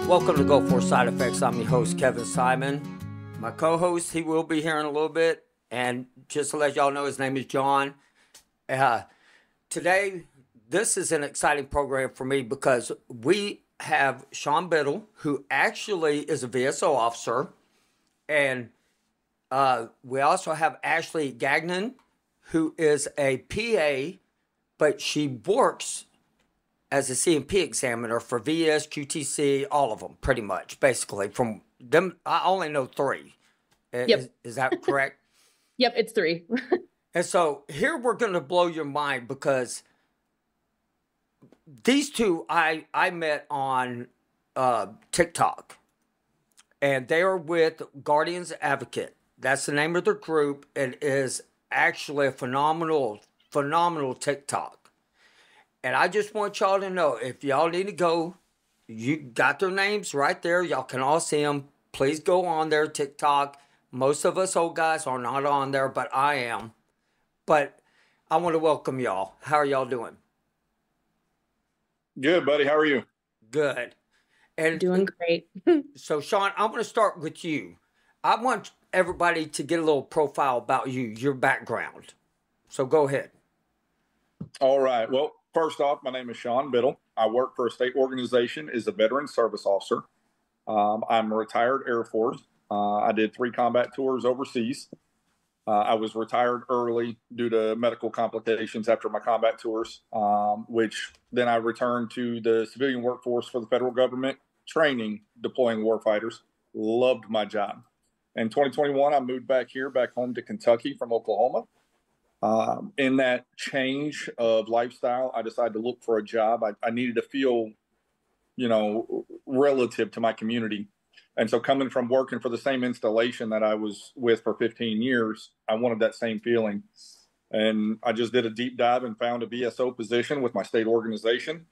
Welcome to Go For Side Effects. I'm your host, Kevin Simon. My co-host, he will be here in a little bit. And just to let y'all know, his name is John. Today, this is an exciting program for me because we have Sean Biddle, who actually is a VSO officer. And we also have Ashley Gagnon, who is a PA, but she works as a CMP examiner for VS, QTC, all of them, pretty much, basically. From them, I only know three. Yep. Is that correct? Yep, it's three. And so here we're going to blow your mind because these two I met on TikTok. And they are with Guardians Advocate. That's the name of their group. It is actually a phenomenal TikTok. And I just want y'all to know, if y'all need to go, you got their names right there. Y'all can all see them. Please go on their TikTok. Most of us old guys are not on there, but I am. But I want to welcome y'all. How are y'all doing? Good, buddy. How are you? Good. And doing great. So, Sean, I'm going to start with you. I want everybody to get a little profile about you, your background. So go ahead. All right. Well, first off, my name is Sean Biddle. I work for a state organization as a veteran service officer. I'm a retired Air Force. I did 3 combat tours overseas. I was retired early due to medical complications after my combat tours, which then I returned to the civilian workforce for the federal government, training, deploying warfighters. Loved my job. In 2021, I moved back home to Kentucky from Oklahoma. In that change of lifestyle, I decided to look for a job. I needed to feel, relative to my community. And so coming from working for the same installation that I was with for 15 years, I wanted that same feeling. And I just did a deep dive and found a VSO position with my state organization,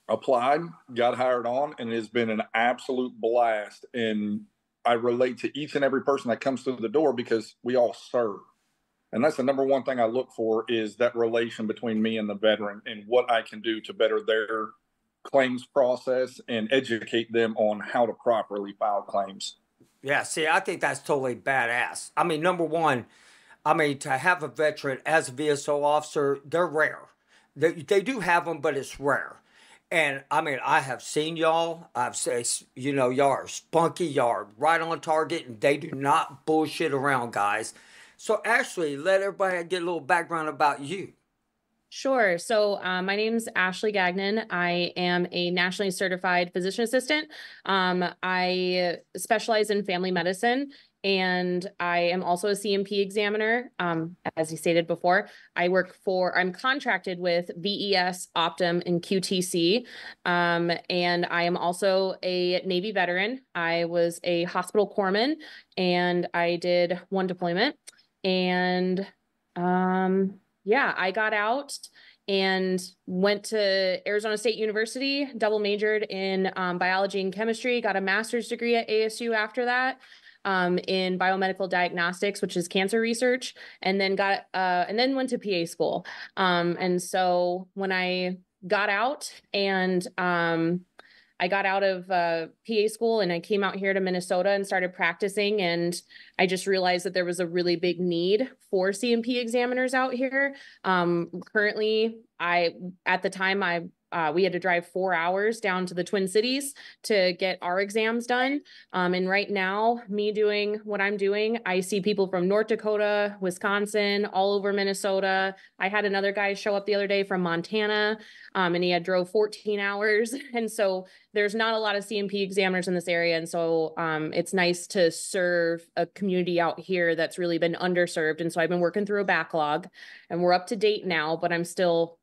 applied, got hired on, and it has been an absolute blast. And I relate to each and every person that comes through the door because we all serve. And that's the number one thing I look for, is that relation between me and the veteran and what I can do to better their claims process and educate them on how to properly file claims. Yeah, see, I think that's totally badass. I mean, number one, to have a veteran as a VSO officer, they're rare. They do have them, but it's rare. And I have seen y'all. I've said, y'all are spunky, y'all are right on target, and they do not bullshit around, guys. So Ashley, let everybody get a little background about you. Sure. So my name's Ashley Gagnon. I am a nationally certified physician assistant. I specialize in family medicine, and I am also a CMP examiner. As you stated before, I'm contracted with VES, Optum, and QTC. And I am also a Navy veteran. I was a hospital corpsman, and I did 1 deployment. And I got out and went to Arizona State University, double majored in biology and chemistry, got a master's degree at ASU after that in biomedical diagnostics, which is cancer research, and then went to PA school. And so when I got out I got out of PA school and I came out here to Minnesota and started practicing. And I just realized that there was a really big need for CMP examiners out here. Currently, at the time, we had to drive 4 hours down to the Twin Cities to get our exams done. And right now, me doing what I'm doing, I see people from North Dakota, Wisconsin, all over Minnesota. I had another guy show up the other day from Montana, and he had drove 14 hours. And so there's not a lot of CMP examiners in this area. And so it's nice to serve a community out here that's really been underserved. And so I've been working through a backlog, and we're up to date now, but I'm still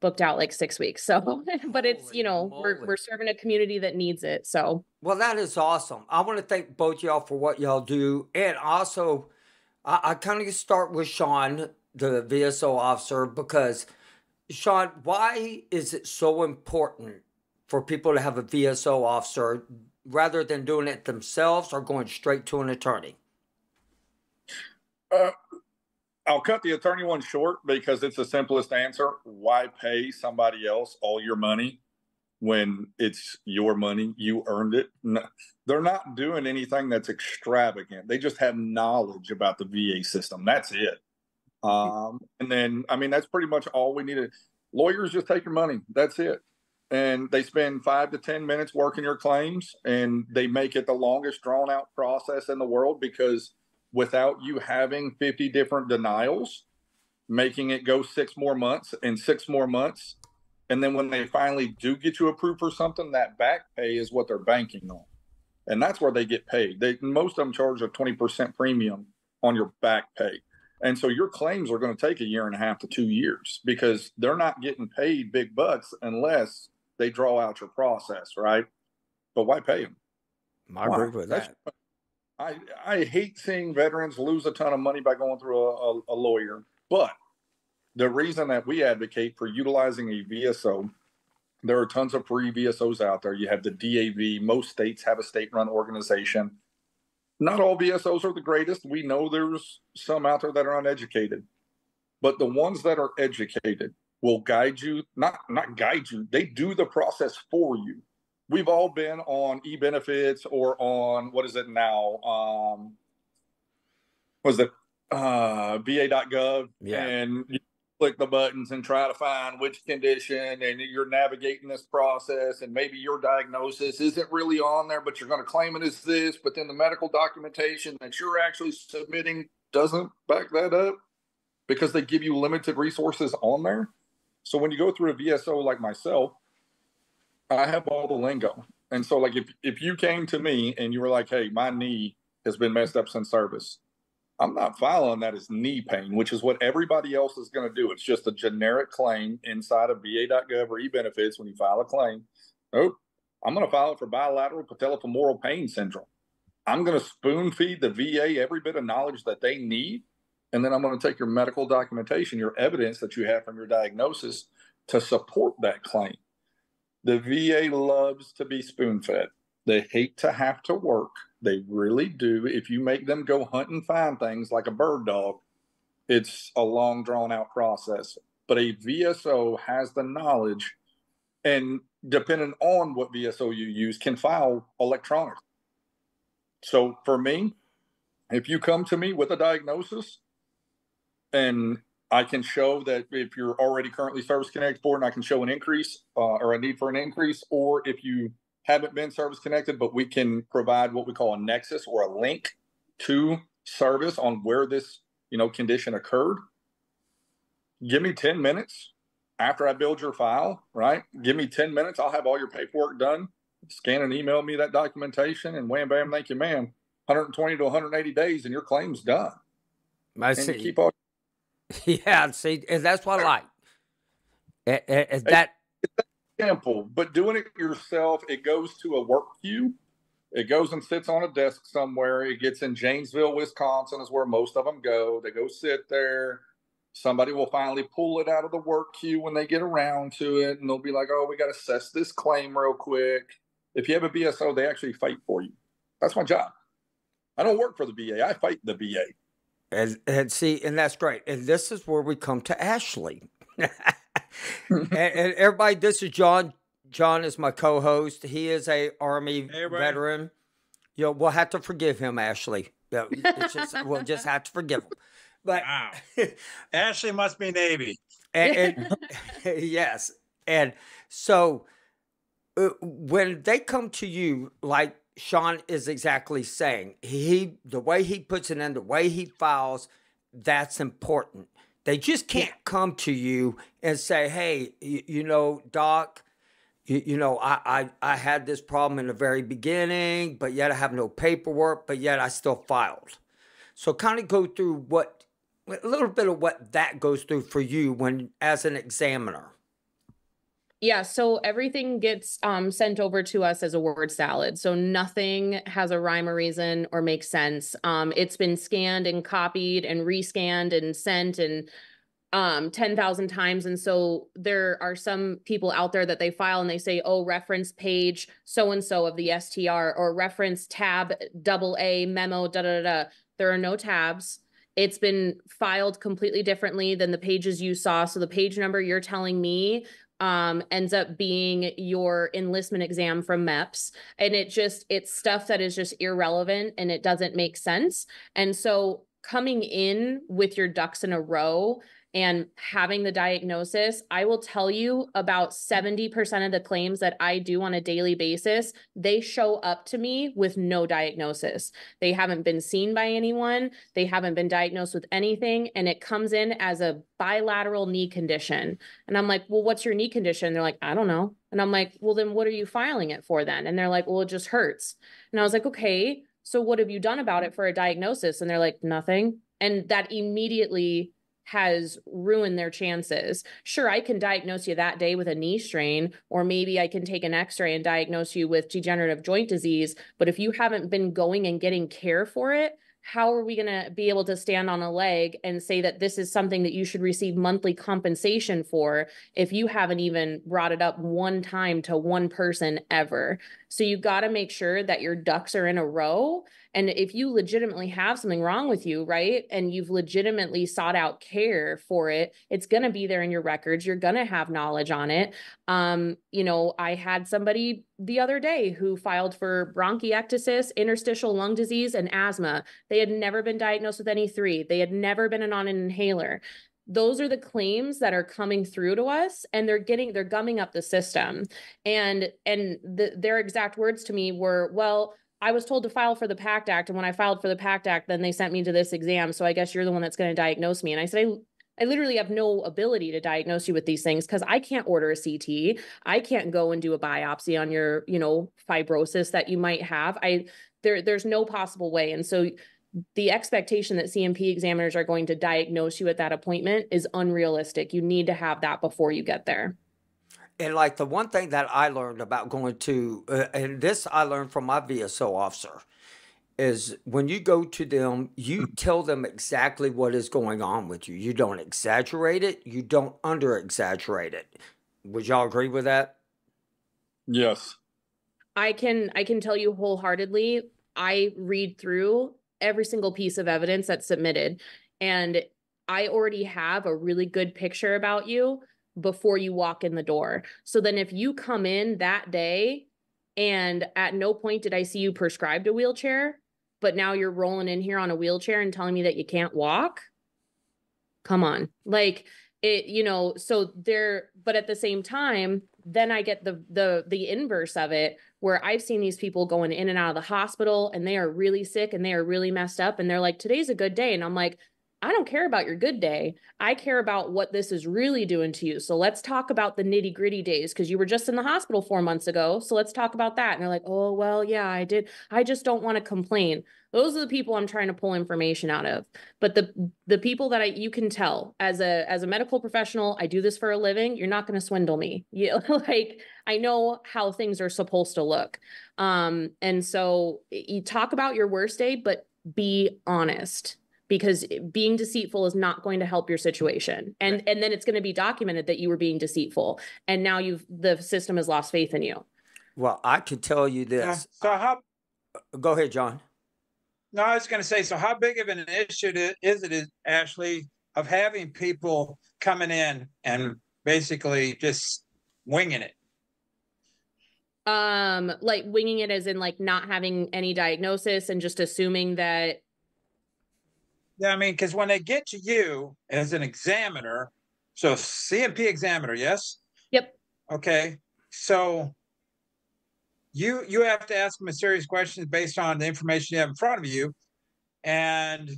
booked out like 6 weeks. So, but it's, we're serving a community that needs it. So, well, that is awesome. I want to thank both y'all for what y'all do. And also, I kind of start with Sean, the VSO officer, because Sean, why is it so important for people to have a VSO officer rather than doing it themselves or going straight to an attorney? I'll cut the attorney one short because it's the simplest answer. Why pay somebody else all your money when it's your money, you earned it. No, they're not doing anything that's extravagant. They just have knowledge about the VA system. That's it. And then, I mean, that's pretty much all we needed. Lawyers just take your money. That's it. And they spend 5 to 10 minutes working your claims, and they make it the longest drawn out process in the world, because without you having 50 different denials, making it go 6 more months and 6 more months. And then when they finally do get you approved for something, that back pay is what they're banking on. And that's where they get paid. Most of them charge a 20% premium on your back pay. And so your claims are going to take 1.5 to 2 years, because they're not getting paid big bucks unless they draw out your process, right? But why pay them? I agree with that. I hate seeing veterans lose a ton of money by going through a lawyer. But the reason that we advocate for utilizing a VSO, there are tons of free VSOs out there. You have the DAV. Most states have a state-run organization. Not all VSOs are the greatest. We know there's some out there that are uneducated. But the ones that are educated will guide you, not guide you. They do the process for you. We've all been on e-benefits or on, what is it now? VA.gov. Yeah. And you click the buttons and try to find which condition, and you're navigating this process, and maybe your diagnosis isn't really on there, but you're going to claim it as this, but then the medical documentation that you're actually submitting doesn't back that up, because they give you limited resources on there. So when you go through a VSO like myself, I have all the lingo. And so like if you came to me and you were like, hey, my knee has been messed up since service, I'm not filing that as knee pain, which is what everybody else is going to do. It's just a generic claim inside of VA.gov or e-benefits when you file a claim. Oh, I'm going to file it for bilateral patellofemoral pain syndrome. I'm going to spoon feed the VA every bit of knowledge that they need. And then I'm going to take your medical documentation, your evidence that you have from your diagnosis, to support that claim. The VA loves to be spoon-fed. They hate to have to work. They really do. If you make them go hunt and find things like a bird dog, it's a long, drawn-out process. But a VSO has the knowledge, and depending on what VSO you use, can file electronically. So for me, if you come to me with a diagnosis, and I can show that if you're already currently service connected for it, and I can show an increase or a need for an increase, or if you haven't been service connected, but we can provide what we call a nexus or a link to service on where this, condition occurred. Give me 10 minutes after I build your file, right? Give me 10 minutes. I'll have all your paperwork done. Scan and email me that documentation, and wham, bam, thank you, ma'am. 120 to 180 days, and your claim's done. I and see. You keep all. Yeah, see, and that's what I like. That simple, but doing it yourself, it goes to a work queue. It goes and sits on a desk somewhere. It gets in Janesville, Wisconsin, is where most of them go. They go sit there. Somebody will finally pull it out of the work queue when they get around to it, and they'll be like, oh, we got to assess this claim real quick. If you have a VSO, they actually fight for you. That's my job. I don't work for the VA. I fight the VA. And see, and that's great. And this is where we come to Ashley. and everybody, this is John. John is my co-host. He is a Army veteran. We'll have to forgive him, Ashley. We'll just have to forgive him. But wow. Ashley must be Navy. And yes. And so when they come to you, like Sean is exactly saying, the way he puts it in, the way he files, that's important. They just can't come to you and say, hey, Doc, I had this problem in the very beginning, but yet I have no paperwork, but yet I still filed. So kind of go through a little bit of what that goes through for you when, as an examiner. Yeah, so everything gets sent over to us as a word salad. So nothing has a rhyme or reason or makes sense. It's been scanned and copied and rescanned and sent and 10,000 times. And so there are some people out there that they file and they say, oh, reference page so-and-so of the STR, or reference tab AA memo, da-da-da-da. There are no tabs. It's been filed completely differently than the pages you saw. So the page number you're telling me ends up being your enlistment exam from MEPS. And it's stuff that is just irrelevant and it doesn't make sense. And so coming in with your ducks in a row and having the diagnosis, I will tell you about 70% of the claims that I do on a daily basis, they show up to me with no diagnosis. They haven't been seen by anyone. They haven't been diagnosed with anything. And it comes in as a bilateral knee condition. And I'm like, well, what's your knee condition? They're like, I don't know. And I'm like, well, then what are you filing it for then? And they're like, well, it just hurts. And I was like, okay, so what have you done about it for a diagnosis? And they're like, nothing. And that immediately has ruined their chances. Sure, I can diagnose you that day with a knee strain, or maybe I can take an x-ray and diagnose you with degenerative joint disease. But if you haven't been going and getting care for it, how are we going to be able to stand on a leg and say that this is something that you should receive monthly compensation for if you haven't even brought it up one time to one person ever? So you got to make sure that your ducks are in a row. And if you legitimately have something wrong with you, right, and you've legitimately sought out care for it, it's going to be there in your records. You're going to have knowledge on it. I had somebody the other day who filed for bronchiectasis, interstitial lung disease, and asthma. They had never been diagnosed with any three. They had never been on an inhaler. Those are the claims that are coming through to us, and they're gumming up the system. And their exact words to me were, well, I was told to file for the PACT Act. And when I filed for the PACT Act, then they sent me to this exam. So I guess you're the one that's going to diagnose me. And I said, I literally have no ability to diagnose you with these things because I can't order a CT. I can't go and do a biopsy on your, fibrosis that you might have. There's no possible way. And so the expectation that CMP examiners are going to diagnose you at that appointment is unrealistic. You need to have that before you get there. And like the one thing that I learned about going to, and this I learned from my VSO officer, is when you go to them, you tell them exactly what is going on with you. You don't exaggerate it. You don't under-exaggerate it. Would y'all agree with that? Yes. I can tell you wholeheartedly, I read through every single piece of evidence that's submitted, and I already have a really good picture about you before you walk in the door. So then if you come in that day and at no point did I see you prescribed a wheelchair, but now you're rolling in here on a wheelchair and telling me that you can't walk, come on. Like it, so there, but at the same time, then I get the inverse of it, where I've seen these people going in and out of the hospital and they are really sick and they are really messed up. And they're like, today's a good day. And I'm like, I don't care about your good day. I care about what this is really doing to you. So let's talk about the nitty gritty days, because you were just in the hospital 4 months ago. So let's talk about that. And they're like, oh, well, yeah, I did. I just don't want to complain. Those are the people I'm trying to pull information out of. But the people that you can tell as a medical professional, I do this for a living. You're not going to swindle me. Like I know how things are supposed to look. And so you talk about your worst day, but be honest, because being deceitful is not going to help your situation. And then it's going to be documented that you were being deceitful. And now the system has lost faith in you. Well, I could tell you this. Go ahead, John. No, I was going to say, so how big of an issue is it, Ashley, of having people coming in and basically just winging it? Like winging it as in like not having any diagnosis and just assuming that. Yeah, I mean, because when they get to you as an examiner, so CMP examiner, yes? Yep. Okay. So you have to ask them a serious questions based on the information you have in front of you. And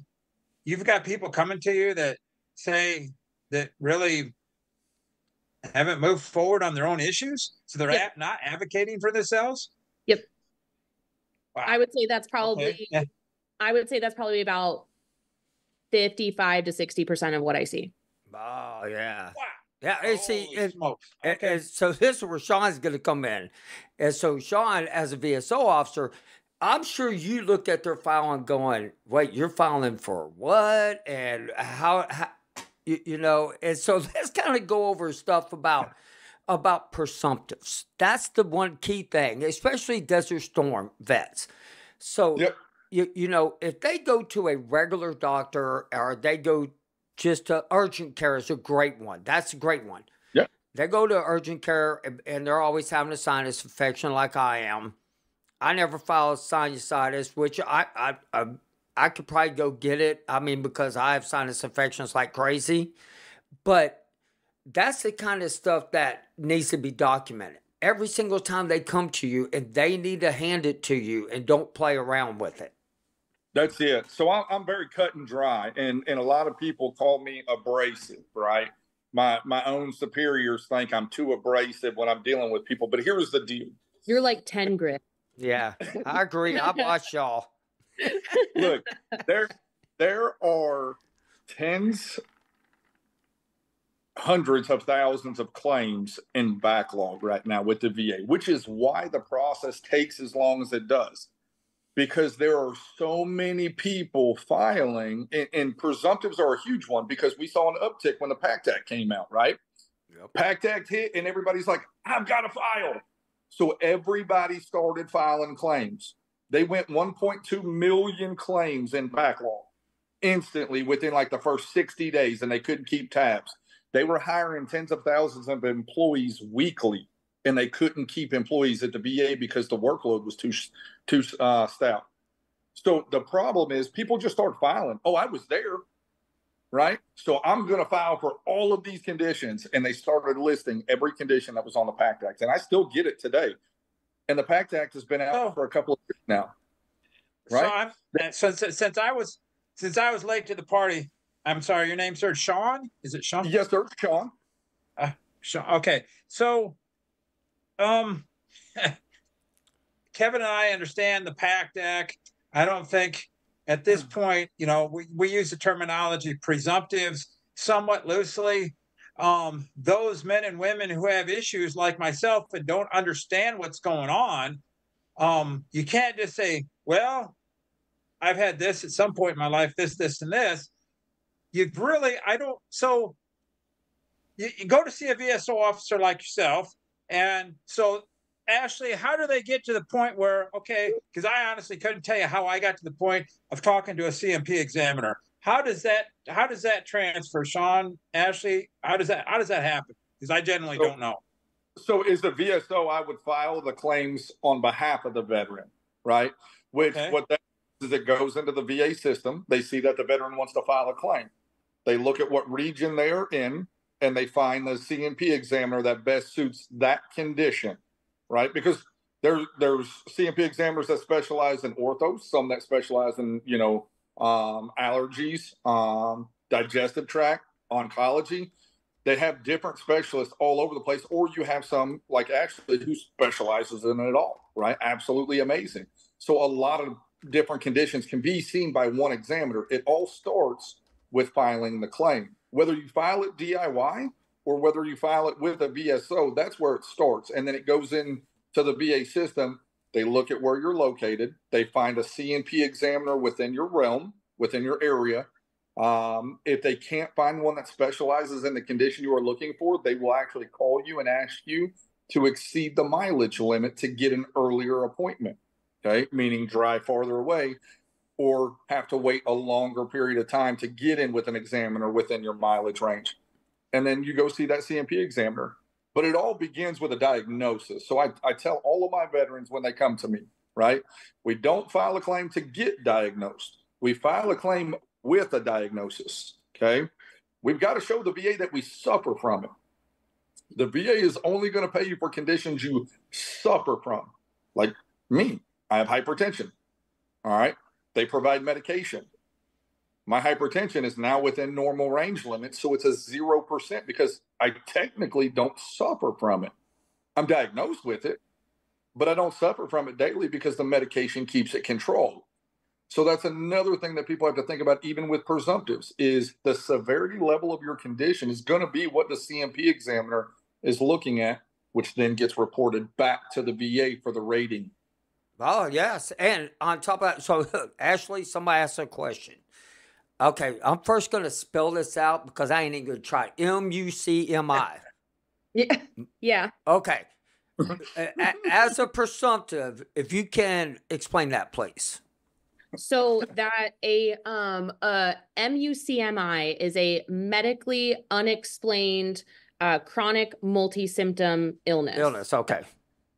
you've got people coming to you that say that really haven't moved forward on their own issues. So they're not advocating for themselves. Yep. Wow. I would say that's probably, okay. Yeah. I would say that's probably about 55 to 60% of what I see. Oh, yeah. Wow. Yeah, and see, Okay. so this is where Sean's going to come in. And so Sean, as a VSO officer, I'm sure you looked at their file and going, wait, you're filing for what? And how and so let's kind of go over stuff about presumptives. That's the one key thing, especially Desert Storm vets. So, if they go to a regular doctor or they go just to urgent care is a great one. That's a great one. Yep. They go to urgent care and they're always having a sinus infection like I am. I never filed sinusitis, which I could probably go get it. I mean, because I have sinus infections like crazy. But that's the kind of stuff that needs to be documented. Every single time they come to you, and they need to hand it to you and don't play around with it. That's it. So I'm very cut and dry, and a lot of people call me abrasive, right? My own superiors think I'm too abrasive when I'm dealing with people. But here's the deal. You're like 10 grit. Yeah, I agree. I watch y'all. Look, there are hundreds of thousands of claims in backlog right now with the VA, which is why the process takes as long as it does. Because there are so many people filing, and presumptives are a huge one because we saw an uptick when the PACT Act came out, right? Yep. PACT Act hit, and everybody's like, I've got to file. So everybody started filing claims. They went 1.2 million claims in backlog instantly within like the first 60 days, and they couldn't keep tabs. They were hiring tens of thousands of employees weekly, and they couldn't keep employees at the VA because the workload was too stout. So the problem is people just start filing. Oh, I was there, right? So I'm going to file for all of these conditions. And they started listing every condition that was on the PACT Act. And I still get it today. And the PACT Act has been out for a couple of years now, right? So since I was late to the party, I'm sorry, your name, sir, Sean? Is it Sean? Yes, sir, Sean. Sean. Okay. So Kevin and I understand the PACT Act. I don't think at this point, we use the terminology presumptives somewhat loosely. Those men and women who have issues like myself and don't understand what's going on, you can't just say, well, I've had this at some point in my life, this, and this. You go to see a VSO officer like yourself. And so, Ashley, how do they get to the point where, okay, because I honestly couldn't tell you how I got to the point of talking to a CMP examiner. How does that transfer, Sean, Ashley? How does that happen? Because I generally don't know. So as the VSO, I would file the claims on behalf of the veteran, right? Which what that is, it goes into the VA system. They see that the veteran wants to file a claim. They look at what region they're in, and they find the CMP examiner that best suits that condition, right? Because there's CMP examiners that specialize in ortho, some that specialize in, allergies, digestive tract, oncology. They have different specialists all over the place, or you have some like Ashley who specializes in it all, right? Absolutely amazing. So a lot of different conditions can be seen by one examiner. It all starts with filing the claim. Whether you file it DIY or whether you file it with a VSO, that's where it starts. And then it goes into the VA system. They look at where you're located. They find a CNP examiner within your realm, within your area. If they can't find one that specializes in the condition you are looking for, they will actually call you and ask you to exceed the mileage limit to get an earlier appointment, okay? Meaning drive farther away or have to wait a longer period of time to get in with an examiner within your mileage range. And then you go see that CMP examiner. But it all begins with a diagnosis. So I tell all of my veterans when they come to me, right? We don't file a claim to get diagnosed. We file a claim with a diagnosis, okay? We've got to show the VA that we suffer from it. The VA is only going to pay you for conditions you suffer from. Like me, I have hypertension, all right? They provide medication. My hypertension is now within normal range limits, so it's a 0% because I technically don't suffer from it. I'm diagnosed with it, but I don't suffer from it daily because the medication keeps it controlled. So that's another thing that people have to think about, even with presumptives, is the severity level of your condition is going to be what the CMP examiner is looking at, which then gets reported back to the VA for the rating. Oh, yes. And on top of that, so Ashley, somebody asked a question. Okay, I'm first going to spell this out because I ain't even going to try. MUCMI. Yeah. Okay. As a presumptive, if you can explain that, please. So that a MUCMI is a medically unexplained chronic multi-symptom illness. Okay.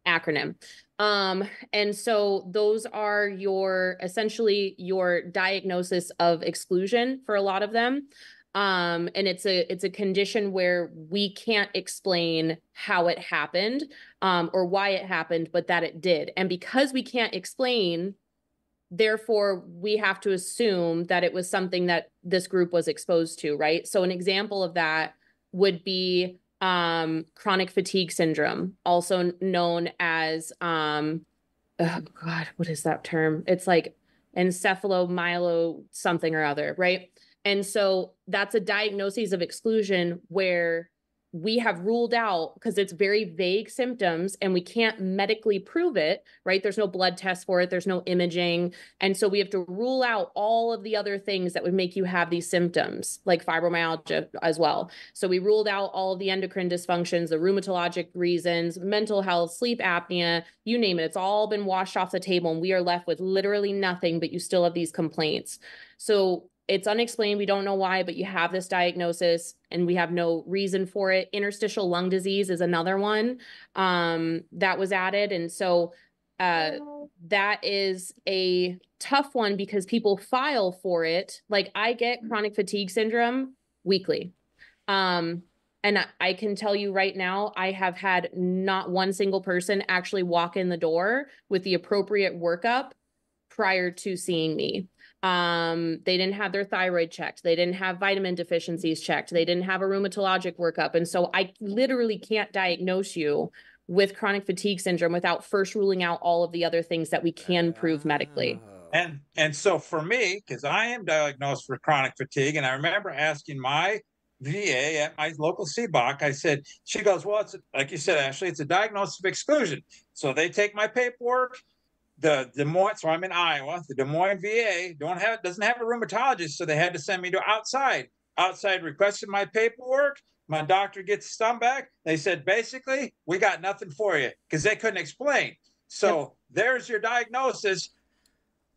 Acronym. And so those are essentially your diagnosis of exclusion for a lot of them. And it's a condition where we can't explain how it happened, or why it happened, but that it did. And because we can't explain, therefore we have to assume that it was something that this group was exposed to, right? So an example of that would be chronic fatigue syndrome, also known as oh God, what is that term? It's like encephalomyelo something or other, right? And so that's a diagnosis of exclusion where we have ruled out, because it's very vague symptoms and we can't medically prove it, right? There's no blood test for it. There's no imaging. And so we have to rule out all of the other things that would make you have these symptoms, like fibromyalgia as well. So we ruled out all of the endocrine dysfunctions, the rheumatologic reasons, mental health, sleep apnea, you name it. It's all been washed off the table and we are left with literally nothing, but you still have these complaints. So it's unexplained. We don't know why, but you have this diagnosis and we have no reason for it. Interstitial lung disease is another one that was added. And so that is a tough one because people file for it. Like I get chronic fatigue syndrome weekly. And I can tell you right now, I have had not one single person actually walk in the door with the appropriate workup prior to seeing me. They didn't have their thyroid checked. They didn't have vitamin deficiencies checked. They didn't have a rheumatologic workup. And so I literally can't diagnose you with chronic fatigue syndrome without first ruling out all of the other things that we can prove medically. And so for me, because I am diagnosed with chronic fatigue, and I remember asking my VA at my local CBOC, I said, she goes, well, it's like you said, Ashley, it's a diagnosis of exclusion. So they take my paperwork. The Des Moines, so I'm in Iowa. The Des Moines VA doesn't have a rheumatologist, so they had to send me to outside. Outside requested my paperwork. My doctor gets some back. They said, basically, we got nothing for you because they couldn't explain. So there's your diagnosis.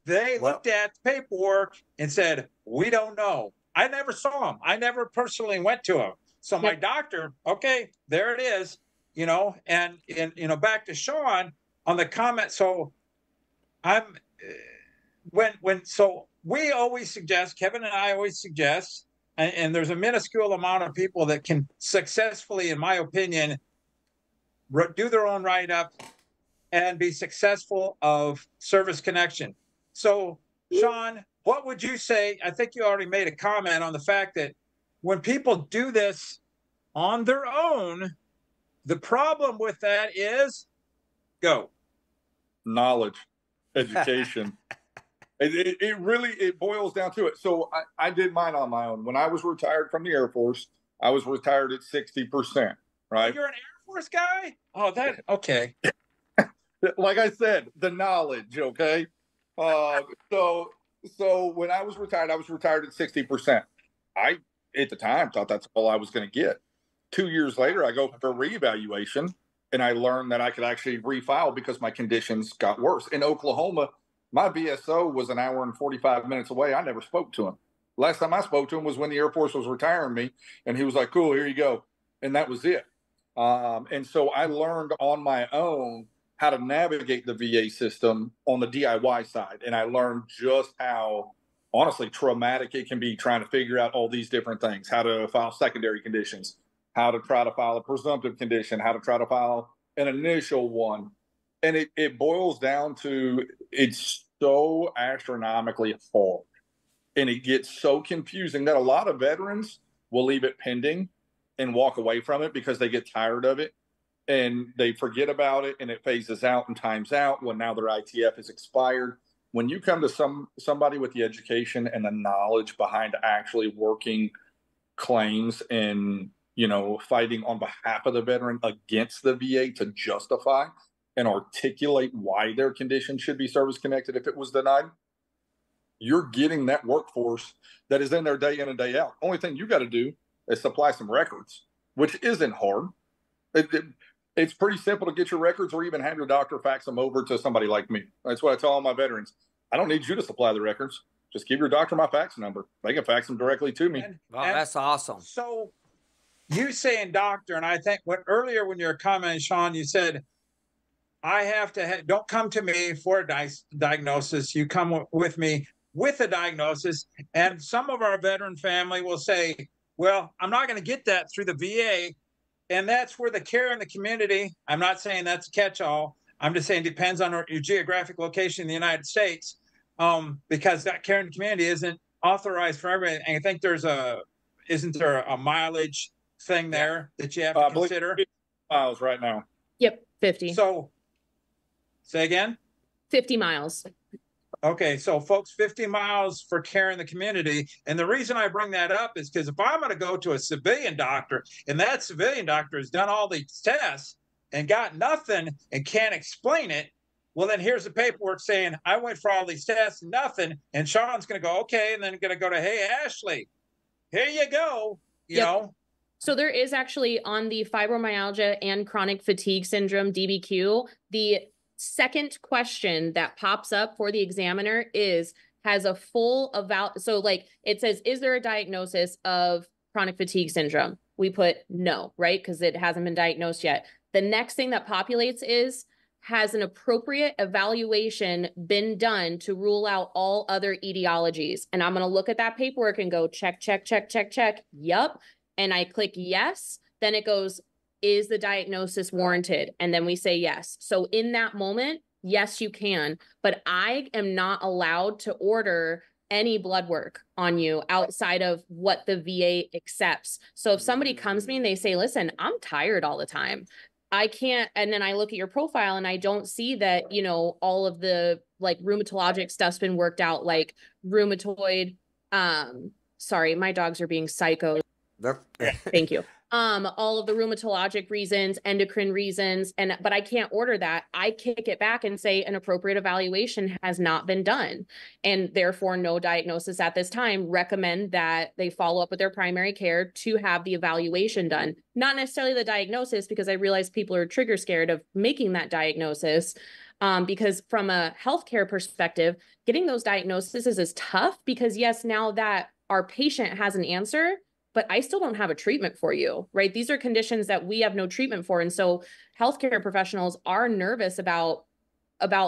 They looked at the paperwork and said, we don't know. I never saw him. I never personally went to him. So my doctor, okay, there it is, and back to Sean on the comment. So so we always suggest, Kevin and I always suggest, and there's a minuscule amount of people that can successfully, in my opinion, do their own write-up and be successful of service connection. So Sean, what would you say? I think you already made a comment on the fact that when people do this on their own, the problem with that is knowledge. Education. It really boils down to it. So I did mine on my own. When I was retired from the Air Force, I was retired at 60%, right? You're an Air Force guy? Oh, okay. Like I said, the knowledge, okay? So when I was retired at 60%. I, at the time, thought that's all I was going to get. 2 years later, I go for reevaluation. And I learned that I could actually refile because my conditions got worse. In Oklahoma, my VSO was an hour and 45 minutes away. I never spoke to him. Last time I spoke to him was when the Air Force was retiring me. And he was like, cool, here you go. And that was it. And so I learned on my own how to navigate the VA system on the DIY side. And I learned just how, honestly, traumatic it can be trying to figure out all these different things, how to file secondary conditions, how to try to file a presumptive condition, how to try to file an initial one. And it boils down to, it's so astronomically hard. And it gets so confusing that a lot of veterans will leave it pending and walk away from it because they get tired of it and they forget about it and it phases out and times out when now their ITF is expired. When you come to somebody with the education and the knowledge behind actually working claims and fighting on behalf of the veteran against the VA to justify and articulate why their condition should be service connected if it was denied, you're getting that workforce that is in there day in and day out. Only thing you got to do is supply some records, which isn't hard. It's pretty simple to get your records or even have your doctor fax them over to somebody like me. That's what I tell all my veterans. I don't need you to supply the records. Just give your doctor my fax number. They can fax them directly to me. Wow, that's awesome. So you saying doctor, and I think earlier when you were commenting, Sean, you said, I have to, don't come to me for a diagnosis. You come with me with a diagnosis. And some of our veteran family will say, well, I'm not going to get that through the VA. And that's where the care in the community, I'm not saying that's a catch-all. I'm just saying it depends on your geographic location in the United States, because that care in the community isn't authorized for everything. And I think isn't there a mileage thing there that you have to consider? Miles right now. Yep, 50. So, say again? 50 miles. Okay, so folks, 50 miles for care in the community. And the reason I bring that up is because if I'm going to go to a civilian doctor and that civilian doctor has done all these tests and got nothing and can't explain it, well, then here's the paperwork saying I went for all these tests and nothing. And Sean's going to go, okay, and then going to go to, hey, Ashley, here you go, you know. So there is actually on the fibromyalgia and chronic fatigue syndrome, DBQ, the second question that pops up for the examiner has a full so like it says, is there a diagnosis of chronic fatigue syndrome? We put no, right? Because it hasn't been diagnosed yet. The next thing that populates has an appropriate evaluation been done to rule out all other etiologies? And I'm going to look at that paperwork and go check, check, check, check, check. Yep. And I click yes. Then it goes, is the diagnosis warranted? And then we say yes. So in that moment, yes, you can, but I am not allowed to order any blood work on you outside of what the VA accepts. So if somebody comes to me and they say, listen, I'm tired all the time, I can't, and then I look at your profile and I don't see that, you know, all of the like rheumatologic stuff's been worked out, like rheumatoid, sorry, my dogs are being psycho. Thank you. All of the rheumatologic reasons, endocrine reasons, but I can't order that. I kick it back and say an appropriate evaluation has not been done, and therefore no diagnosis at this time. Recommend that they follow up with their primary care to have the evaluation done. Not necessarily the diagnosis, because I realize people are trigger scared of making that diagnosis. Because from a healthcare perspective, getting those diagnoses is tough, because yes, now that our patient has an answer, but I still don't have a treatment for you, right? These are conditions that we have no treatment for. And so healthcare professionals are nervous about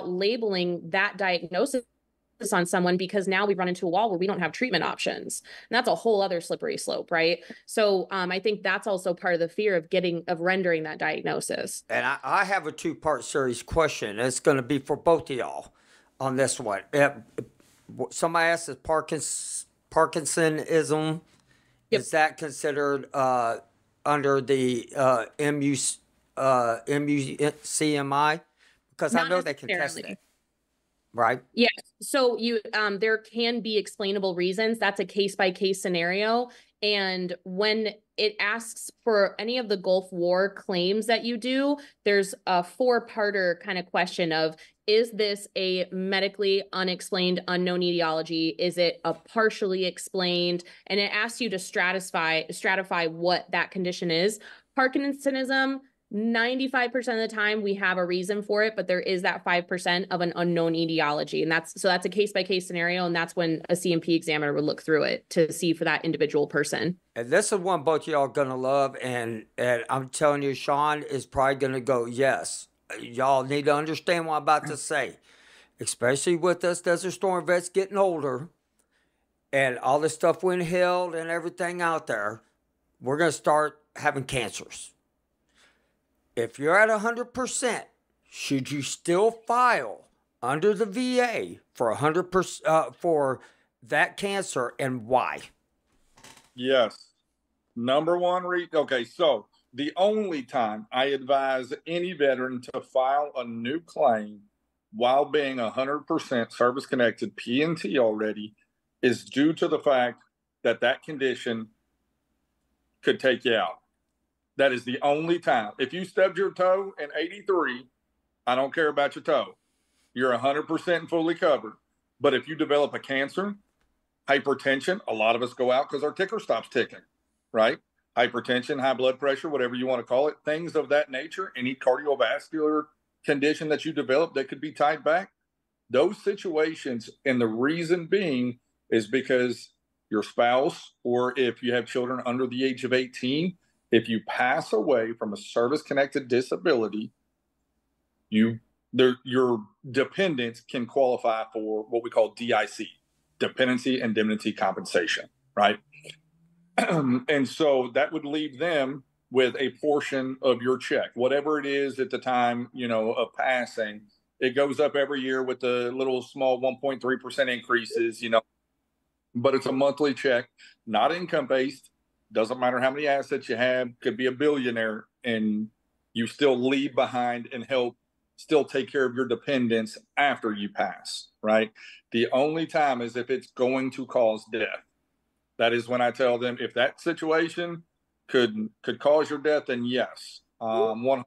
labeling that diagnosis on someone, because now we run into a wall where we don't have treatment options. And that's a whole other slippery slope, right? So I think that's also part of the fear of rendering that diagnosis. And I have a two-part series question. It's going to be for both of y'all on this one. Somebody asked if Parkinsonism, yep, is that considered under the MUCMI? Because I know they can test it, right? Yes. So there can be explainable reasons. That's a case-by-case scenario. And when it asks for any of the Gulf War claims that you do, there's a four-parter kind of question of, is this a medically unexplained unknown etiology? Is it a partially explained? And it asks you to stratify what that condition is. Parkinsonism, 95% of the time we have a reason for it, but there is that 5% of an unknown etiology. And that's a case-by-case scenario. And that's when a CMP examiner would look through it to see for that individual person. And this is one both y'all gonna love. And I'm telling you, Sean is probably gonna go, yes. Y'all need to understand what I'm about to say, especially with us Desert Storm vets getting older and all the stuff we inhaled and everything out there. We're going to start having cancers. If you're at 100%, should you still file under the VA for 100% for that cancer, and why? Yes. Number one okay, so the only time I advise any veteran to file a new claim while being 100% service-connected P&T already is due to the fact that that condition could take you out. That is the only time. If you stubbed your toe in 83, I don't care about your toe. You're 100% fully covered. But if you develop a cancer, hypertension, a lot of us go out because our ticker stops ticking, right? Hypertension, high blood pressure, whatever you want to call it, things of that nature, any cardiovascular condition that you develop that could be tied back, those situations, and the reason being is because your spouse, or if you have children under the age of 18, If you pass away from a service-connected disability, your dependents can qualify for what we call DIC, dependency indemnity compensation, right? And so that would leave them with a portion of your check, whatever it is at the time, of passing. It goes up every year with the little small 1.3% increases, but it's a monthly check, not income-based. Doesn't matter how many assets you have, could be a billionaire, and you still leave behind and help still take care of your dependents after you pass, right? The only time is if it's going to cause death. That is when I tell them, if that situation could cause your death, then yes, 100%.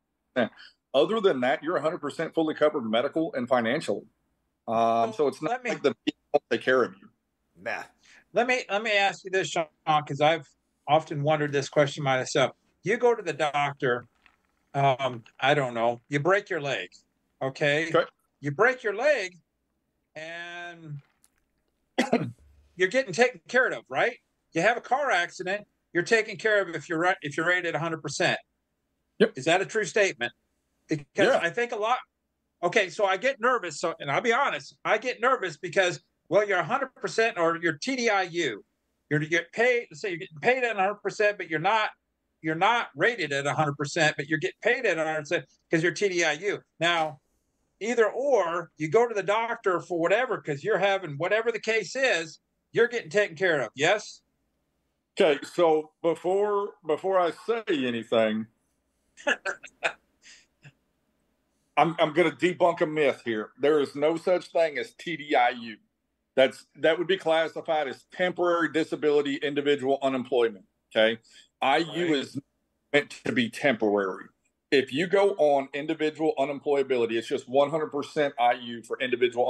Other than that, you're 100% fully covered medical and financially. So it's not like the people take care of you. Yeah. Let me ask you this, Sean, because I've often wondered this question myself. You go to the doctor, I don't know, you break your leg, okay? You break your leg, and you're getting taken care of, right? You have a car accident, you're taken care of if you're rated 100%. Yep. Is that a true statement? Because I think a lot. Okay, so I get nervous. So, and I'll be honest, I get nervous because, well, you're 100% or you're TDIU. You get paid. Say you're getting paid at 100%, but you're not rated at 100%, but you're getting paid at 100% because you're TDIU. Now, either or, you go to the doctor for whatever because you're having whatever the case is, you're getting taken care of. Yes. Okay, so before I say anything, I'm going to debunk a myth here. There is no such thing as TDIU. That would be classified as temporary disability individual unemployment. Okay, IU is meant to be temporary. If you go on individual unemployability, it's just 100% IU for individual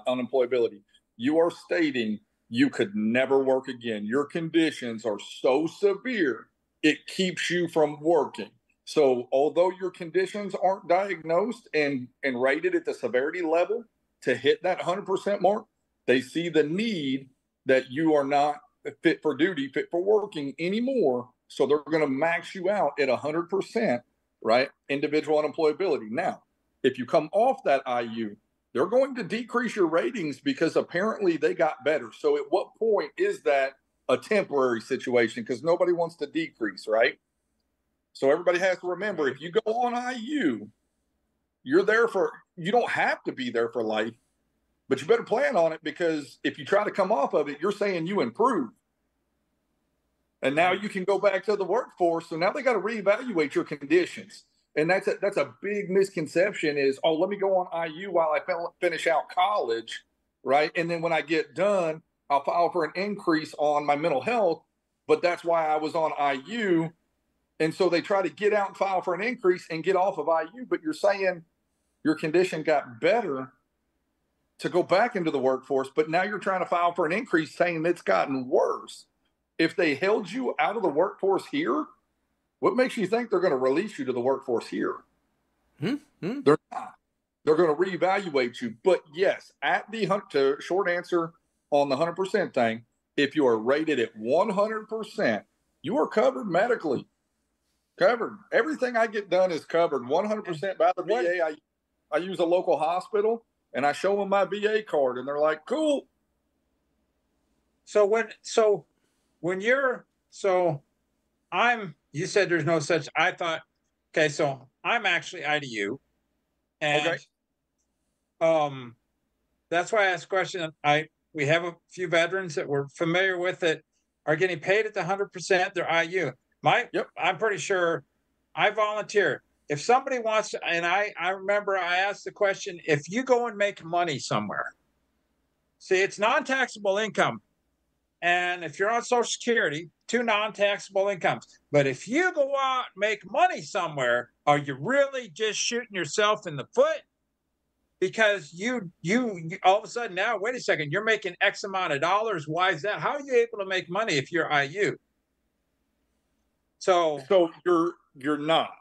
unemployability. You are stating you could never work again. Your conditions are so severe, it keeps you from working. So although your conditions aren't diagnosed and rated at the severity level to hit that 100% mark, they see the need that you are not fit for duty, fit for working anymore. So they're going to max you out at 100%, right? Individual unemployability. Now, if you come off that IU, they're going to decrease your ratings because apparently they got better. So at what point is that a temporary situation? Because nobody wants to decrease, right? So everybody has to remember, if you go on IU, you don't have to be there for life, but you better plan on it, because if you try to come off of it, you're saying you improve. And now you can go back to the workforce. So now they got to reevaluate your conditions. And that's a big misconception is, oh, let me go on IU while I finish out college, right? And then when I get done, I'll file for an increase on my mental health, but that's why I was on IU. And so they try to get out and file for an increase and get off of IU, but you're saying your condition got better to go back into the workforce, but now you're trying to file for an increase saying it's gotten worse. If they held you out of the workforce here, what makes you think they're going to release you to the workforce here? They're not. They're going to reevaluate you. But yes, to short answer on the 100% thing, if you are rated at 100%, you are covered medically. Covered. Everything I get done is covered 100% by the VA. I use a local hospital and I show them my VA card and they're like, cool. You said there's no such, I thought, okay, so I'm actually IDU. And that's why I asked the question. We have a few veterans that we're familiar with that are getting paid at the 100%, they're IU. I'm pretty sure I volunteer. If somebody wants to, and I remember I asked the question, if you go and make money somewhere, see, it's non-taxable income. And if you're on Social Security, 2 non-taxable incomes. But if you go out and make money somewhere, are you really just shooting yourself in the foot? Because you all of a sudden now, wait a second, you're making X amount of dollars. Why is that? How are you able to make money if you're IU? So you're not.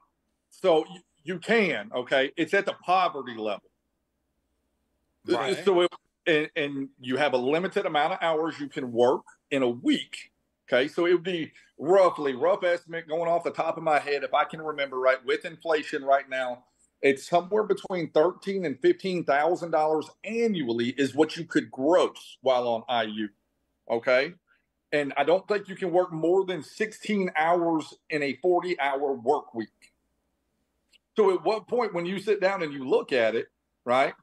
So you can, okay? It's at the poverty level. Right. So and you have a limited amount of hours you can work in a week, Okay, so it would be roughly, rough estimate going off the top of my head, if I can remember right, with inflation right now, it's somewhere between $13,000 and $15,000 annually is what you could gross while on IU. Okay, and I don't think you can work more than 16 hours in a 40-hour work week. So at what point, when you sit down and you look at it, right,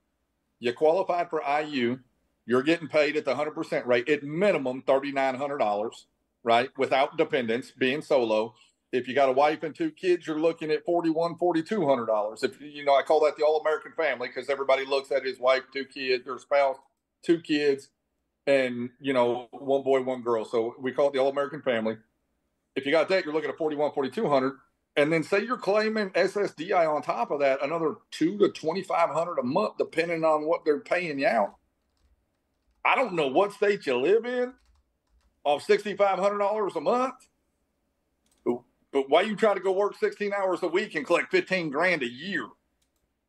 you qualified for IU, you're getting paid at the 100% rate, at minimum $3,900, right, without dependents, being solo. If you got a wife and 2 kids, you're looking at $4,100, $4,200. If you know, I call that the all-American family, because everybody looks at his wife, 2 kids, or spouse, 2 kids, and, you know, 1 boy, 1 girl. So we call it the all-American family. If you got that, you're looking at $4,100, $4,200. And then say you're claiming SSDI on top of that, another $2,000 to $2,500 a month, depending on what they're paying you out. I don't know what state you live in off $6,500 a month, but why you try to go work 16 hours a week and collect $15,000 a year?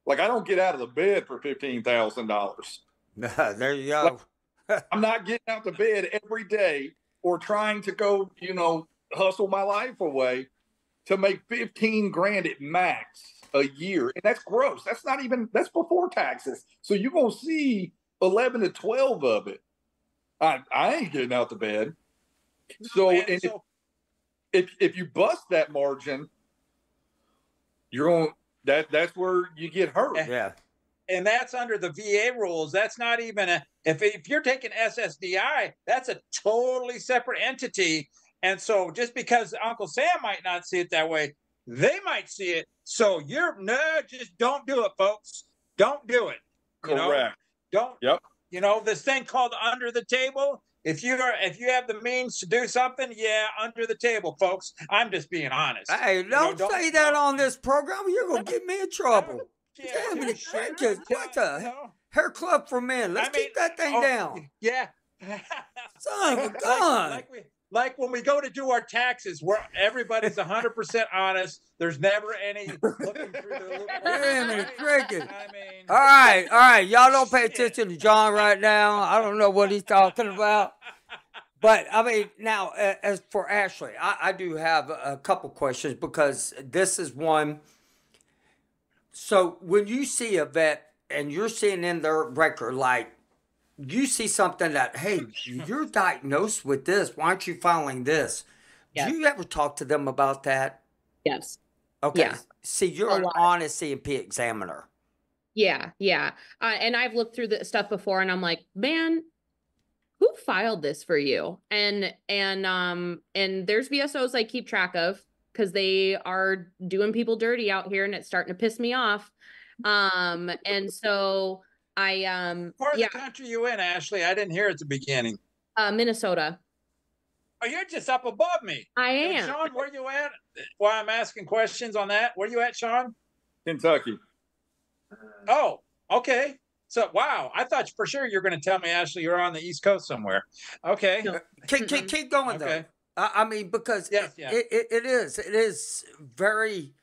Like, I don't get out of the bed for $15,000. There you go. Like, I'm not getting out the bed every day or trying to go, you know, hustle my life away to make $15,000 at max a year. And that's gross. That's not even, that's before taxes. So you're going to see 11 to 12 of it. I ain't getting out the bed. So, and if you bust that margin, you're going, that's where you get hurt. Yeah. And that's under the VA rules. That's not even if you're taking SSDI, that's a totally separate entity. And so just because Uncle Sam might not see it that way, they might see it. So just don't do it, folks. Don't do it. Correct. Don't. Yep. You know, this thing called under the table. If you have the means to do something, yeah, under the table, folks. I'm just being honest. Hey, don't say that on this program. You're gonna get me in trouble. Yeah, What the hair club for men? Let's keep that thing down. Yeah. Son of a gun. Like when we go to do our taxes, where everybody's 100% honest. There's never any looking through the loop. Damn it, cricket. I mean, All right. Y'all don't pay attention to John right now. I don't know what he's talking about. But, I mean, now, as for Ashley, I do have a couple questions, because this is one. So when you see a vet and you're seeing in their record, like, you see something that, hey, you're diagnosed with this, why aren't you filing this? Yes. Do you ever talk to them about that? Yes. Okay. Yeah. See, you're an honest C&P examiner. Yeah. And I've looked through the stuff before, and I'm like, man, who filed this for you? And there's VSOs I keep track of, because they are doing people dirty out here, and it's starting to piss me off. And so I part of the country you in, Ashley? I didn't hear at the beginning. Minnesota. Oh, you're just up above me. I am. And Sean, where you at? While I'm asking questions on that, where you at, Sean? Kentucky. Oh, okay. So, wow, I thought for sure you're going to tell me, Ashley, you're on the East Coast somewhere. Okay. Keep going, though. I mean, because it is very,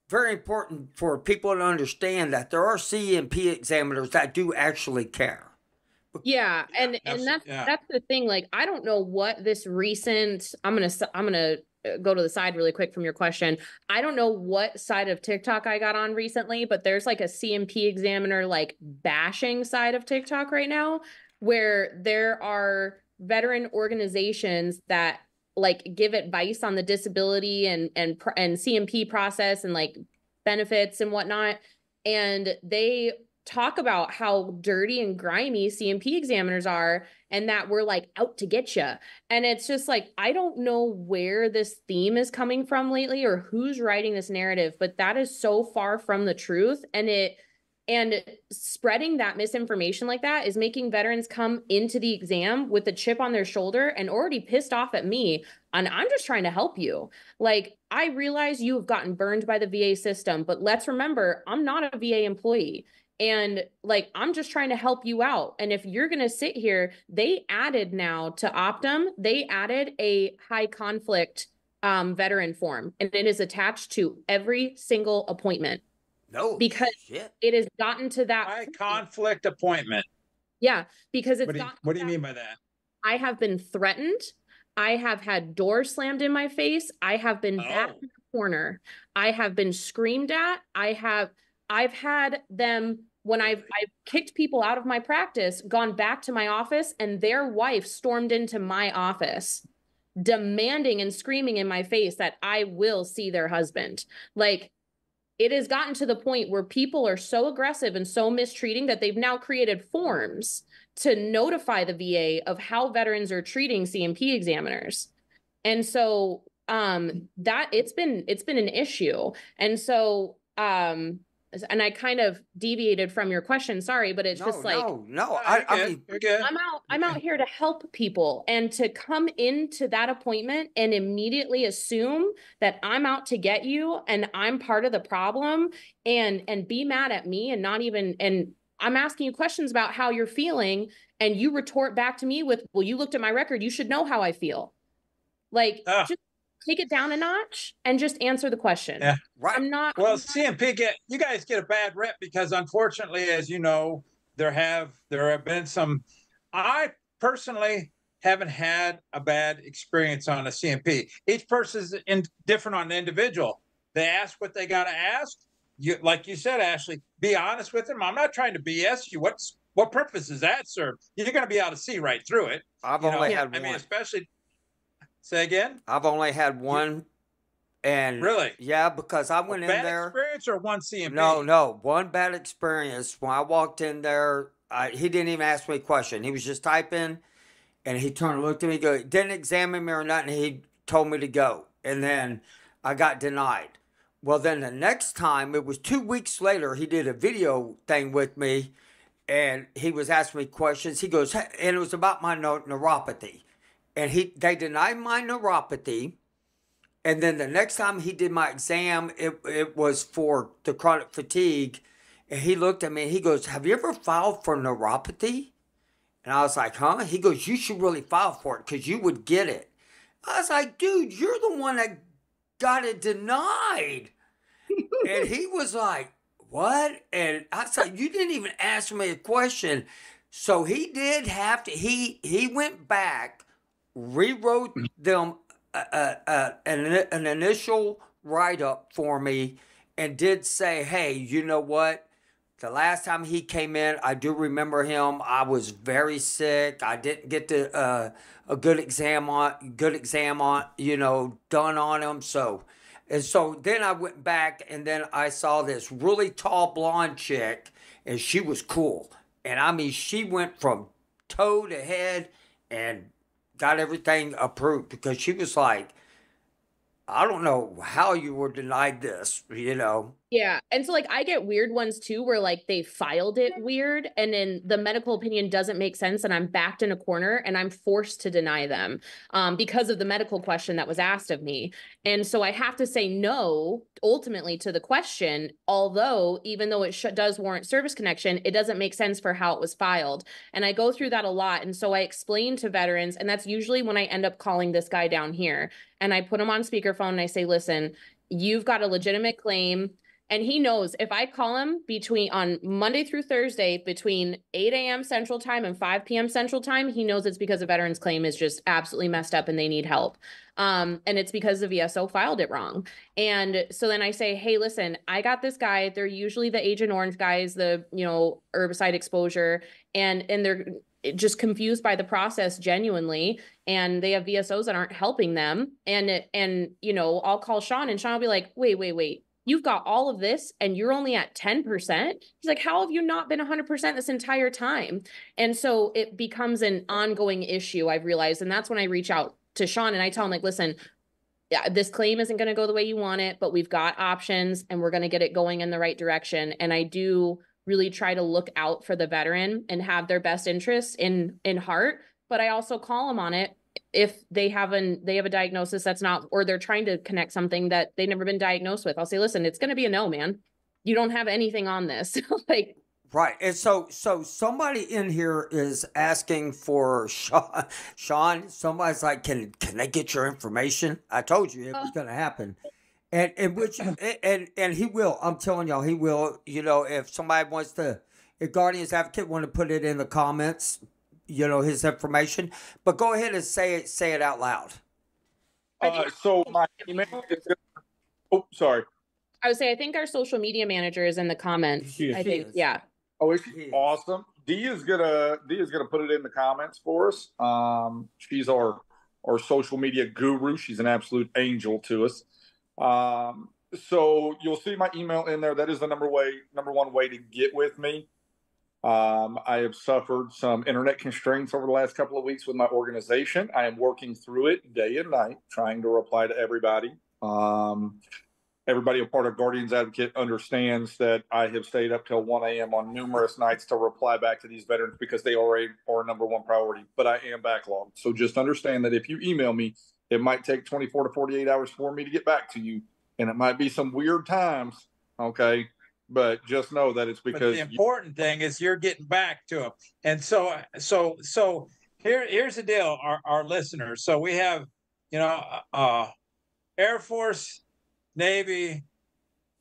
very important for people to understand that there are C&P examiners that do actually care. Yeah, and that's the thing. Like, I don't know what this recent. I'm gonna go to the side really quick from your question. I don't know what side of TikTok I got on recently, but there's like a C&P examiner like bashing side of TikTok right now, where there are veteran organizations that like give advice on the disability and C&P process and like benefits and whatnot, and they talk about how dirty and grimy C&P examiners are, and that we're like out to get you. And it's just like, I don't know where this theme is coming from lately or who's writing this narrative, but that is so far from the truth. And spreading that misinformation like that is making veterans come into the exam with a chip on their shoulder and already pissed off at me. And I'm just trying to help you. Like, I realize you have gotten burned by the VA system, but let's remember, I'm not a VA employee. And like, I'm just trying to help you out. And if you're going to sit here, they added now to Optum, they added a high conflict veteran form, and it is attached to every single appointment. No, because it has gotten to that high conflict appointment. Yeah, because it's what do you mean by that? I have been threatened I have had doors slammed in my face. I have been backed in the corner. I have been screamed at. I've had them when I've kicked people out of my practice, gone back to my office, and their wife stormed into my office demanding and screaming in my face that I will see their husband. Like, it has gotten to the point where people are so aggressive and so mistreating that they've now created forms to notify the VA of how veterans are treating C&P examiners. And so that it's been an issue. And so and I kind of deviated from your question, sorry, but it's just like, no, I mean, you're good. I'm out here to help people, and to come into that appointment and immediately assume that I'm out to get you and I'm part of the problem and be mad at me and not even, and I'm asking you questions about how you're feeling, and you retort back to me with, well, you looked at my record, you should know how I feel. Like, just take it down a notch and just answer the question. Yeah. Right. Well, C&P you guys get a bad rep because, unfortunately, as you know, there have been some. I personally haven't had a bad experience on a C&P. Each person is different on the individual. They ask what they got to ask. You, like you said, Ashley, be honest with them. I'm not trying to BS you. What purpose does that serve? You're going to be able to see right through it. I've only had one. I mean, especially. Say again? I've only had one. And really? Yeah, because I went in there. Bad experience or one C&P? No, one bad experience. When I walked in there, he didn't even ask me a question. He was just typing, and he turned and looked at me, didn't examine me or nothing. He told me to go, and then I got denied. Well, then the next time, it was 2 weeks later, he did a video thing with me, and he was asking me questions. He goes, and it was about my neuropathy. And they denied my neuropathy. And then the next time he did my exam, it was for the chronic fatigue. And he looked at me and he goes, have you ever filed for neuropathy? And I was like, huh? He goes, you should really file for it because you would get it. I was like, dude, you're the one that got it denied. And he was like, what? And I said, you didn't even ask me a question. So he did have to, he went back, rewrote them an initial write-up for me, and did say, hey, you know what? The last time he came in, I do remember him. I was very sick. I didn't get a good exam on, done on him. So then I went back, and then I saw this really tall blonde chick, and she was cool. And I mean, she went from toe to head and got everything approved, because she was like, I don't know how you were denied this, Yeah. And so like I get weird ones too, where like they filed it weird and then the medical opinion doesn't make sense and I'm backed in a corner and I'm forced to deny them because of the medical question that was asked of me. And so I have to say no ultimately to the question, although even though it does warrant service connection, it doesn't make sense for how it was filed. And I go through that a lot. And so I explain to veterans, and that's usually when I end up calling this guy down here, and I put him on speakerphone and I say, listen, you've got a legitimate claim. And he knows if I call him on Monday through Thursday between 8 a.m. Central Time and 5 p.m. Central Time, he knows it's because a veteran's claim is just absolutely messed up and they need help. And it's because the VSO filed it wrong. And so then I say, hey, listen, I got this guy. They're usually the Agent Orange guys, the, herbicide exposure, and they're just confused by the process genuinely. And they have VSOs that aren't helping them. And I'll call Sean and Sean will be like, wait. You've got all of this and you're only at 10%. He's like, how have you not been 100% this entire time? And so it becomes an ongoing issue, I've realized. And that's when I reach out to Sean and I tell him, like, listen, yeah, this claim isn't going to go the way you want it, but we've got options and we're going to get it going in the right direction. And I do really try to look out for the veteran and have their best interests in heart. But I also call them on it if they have a diagnosis that's not, or they're trying to connect something that they've never been diagnosed with. I'll say, listen, it's going to be a no, man. You don't have anything on this. Like, right. And so somebody in here is asking for Sean. Somebody's like, can they get your information? I told you it was going to happen. And he will. I'm telling y'all, he will. If somebody wants to, if Guardians Advocate want to put it in the comments, his information. But go ahead and say it out loud. So my email is. Oh, sorry. I would say I think our social media manager is in the comments. I think, yeah. Oh, is she? Awesome. Dee is gonna put it in the comments for us. She's our social media guru. She's an absolute angel to us. So you'll see my email in there. That is the number one way to get with me. I have suffered some internet constraints over the last couple of weeks with my organization. I am working through it day and night, trying to reply to everybody. Everybody a part of Guardians Advocate understands that I have stayed up till 1 a.m. on numerous nights to reply back to these veterans because they already are number one priority, but I am backlogged. So just understand that if you email me, it might take 24 to 48 hours for me to get back to you. And it might be some weird times, okay? But just know that it's because the important thing is you're getting back to them. And so here's the deal, our listeners. So we have, Air Force, Navy,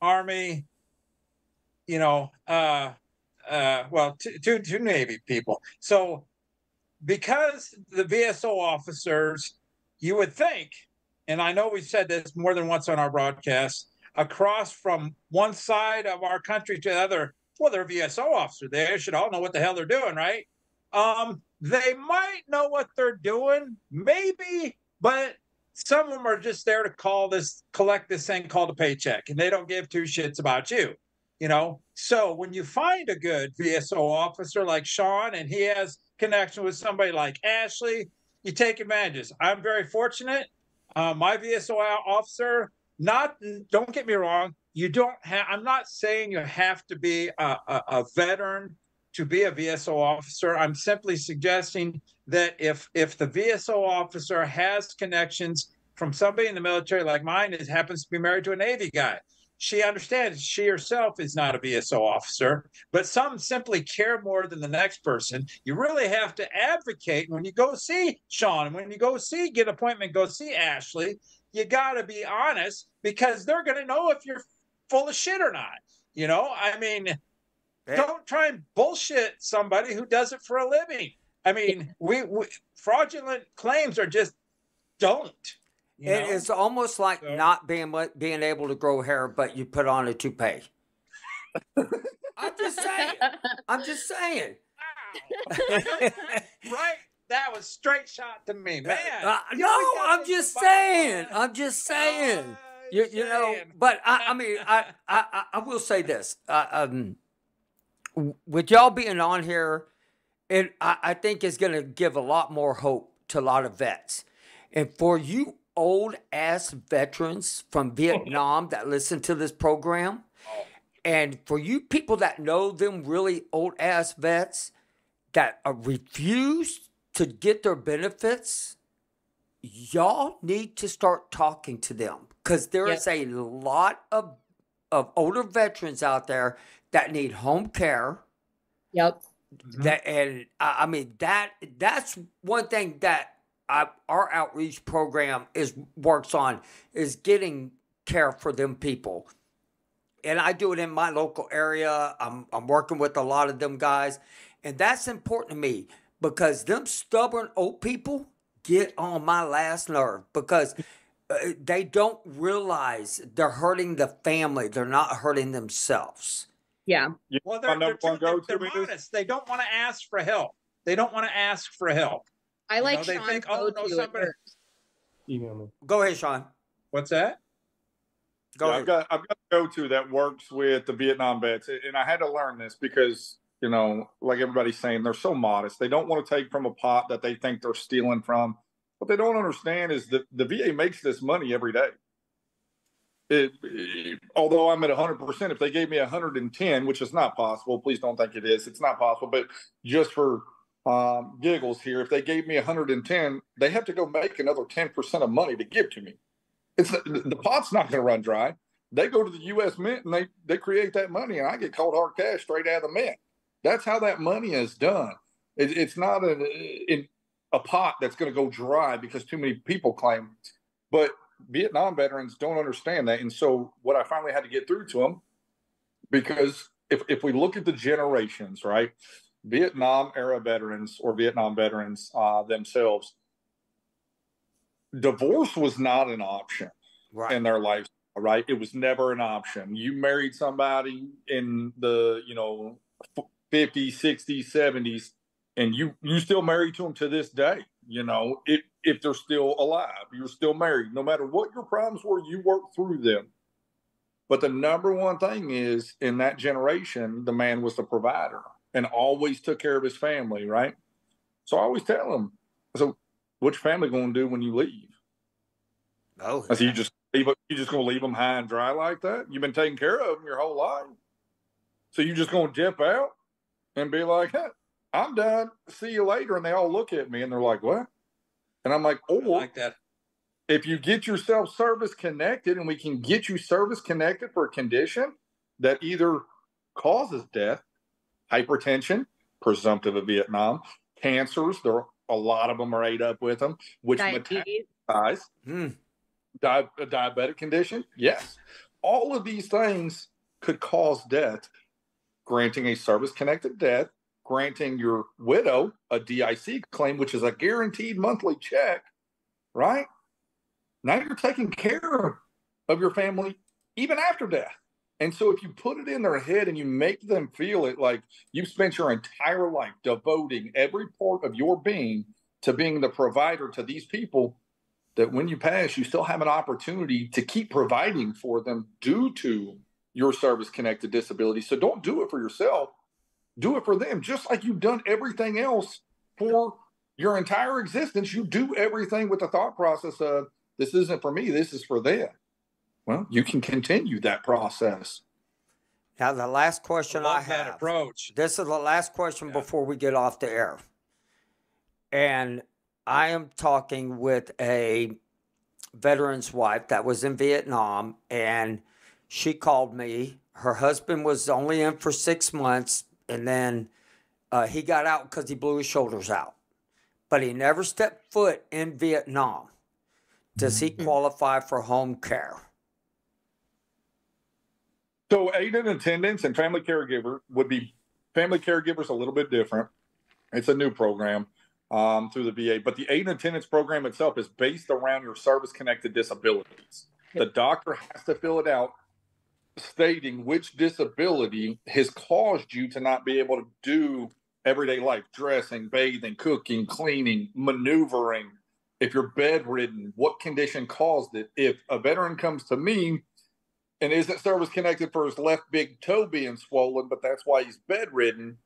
Army, well, two Navy people. So because the VSO officers, you would think, and I know we've said this more than once on our broadcast, across from one side of our country to the other, well, they're VSO officers. They should all know what the hell they're doing, right? They might know what they're doing, maybe, but some of them are just there to collect this thing called a paycheck, and they don't give two shits about you, So when you find a good VSO officer like Sean, and he has connection with somebody like Ashley, you take advantages. I'm very fortunate. My VSO officer, don't get me wrong, I'm not saying you have to be a veteran to be a VSO officer. I'm simply suggesting that if the VSO officer has connections from somebody in the military like mine, it happens to be married to a Navy guy, she understands she herself is not a VSO officer, but some simply care more than the next person. You really have to advocate when you go see Sean, when you get an appointment, go see Ashley. You got to be honest, because they're going to know if you're full of shit or not. Don't try and bullshit somebody who does it for a living. We fraudulent claims are just don't. It's almost like not being able to grow hair, but you put on a toupee. I'm just saying. Right? That was straight shot to me, man. I'm just saying. But I will say this. With y'all being on here, I think it's going to give a lot more hope to a lot of vets. And for you old ass veterans from Vietnam that listen to this program, and for you people that know them really old ass vets that refuse to get their benefits, y'all need to start talking to them, because there is a lot of older veterans out there that need home care. Yep. That's one thing that our outreach program works on, is getting care for them people. And I do it in my local area. I'm working with a lot of them guys, and that's important to me, because them stubborn old people get on my last nerve, because they don't realize they're hurting the family. They're not hurting themselves. Yeah. Well, they're modest. They don't want to ask for help. I like they Sean's think, somebody. Email me. Go ahead, Sean. What's that? Go ahead. I've got a go-to that works with the Vietnam vets, and I had to learn this because, like everybody's saying, they're so modest. They don't want to take from a pot that they think they're stealing from. What they don't understand is that the VA makes this money every day. Although I'm at 100%, if they gave me 110, which is not possible, please don't think it is. It's not possible. But just for giggles here, if they gave me 110, they have to go make another 10% of money to give to me. The pot's not going to run dry. They go to the U.S. Mint and they create that money, and I get cold hard cash straight out of the mint. That's how that money is done. It's not in a pot that's going to go dry because too many people claim. But Vietnam veterans don't understand that. And so what I finally had to get through to them, because if we look at the generations, right, Vietnam era veterans or Vietnam veterans themselves, divorce was not an option in their life, right? It was never an option. You married somebody in the, 50s, 60s, 70s, and you still married to them to this day. If they're still alive, you're still married. No matter what your problems were, you worked through them. But the number one thing is, in that generation, the man was the provider and always took care of his family, right? So I always tell him, so what's your family going to do when you leave? Oh, I said, you just going to leave them high and dry like that? You've been taking care of them your whole life. So you just going to dip out and be like, hey, I'm done. See you later. And they all look at me and they're like, what? And I'm like, oh, like that. If you get yourself service connected, and we can get you service connected for a condition that either causes death, hypertension, presumptive of Vietnam, cancers, a lot of them are ate up with them, which metastasize, a diabetic condition, yes. All of these things could cause death. Granting a service-connected death, granting your widow a DIC claim, which is a guaranteed monthly check, right? Now you're taking care of your family even after death. And so if you put it in their head and you make them feel it like you've spent your entire life devoting every part of your being to being the provider to these people, that when you pass, you still have an opportunity to keep providing for them due to your service-connected disability. So don't do it for yourself. Do it for them. Just like you've done everything else for your entire existence, you do everything with the thought process of, this isn't for me, this is for them. Well, you can continue that process. Now, the last question I have. That approach. This is the last question before we get off the air. And I am talking with a veteran's wife that was in Vietnam, and she called me. Her husband was only in for 6 months, and then he got out because he blew his shoulders out. But he never stepped foot in Vietnam. Does he qualify for home care? So aid and attendance and family caregiver would be, family caregivers a little bit different. It's a new program through the VA, but the aid and attendance program itself is based around your service-connected disabilities. The doctor has to fill it out stating which disability has caused you to not be able to do everyday life, dressing, bathing, cooking, cleaning, maneuvering. If you're bedridden, what condition caused it? If a veteran comes to me and isn't service connected for his left big toe being swollen, but that's why he's bedridden,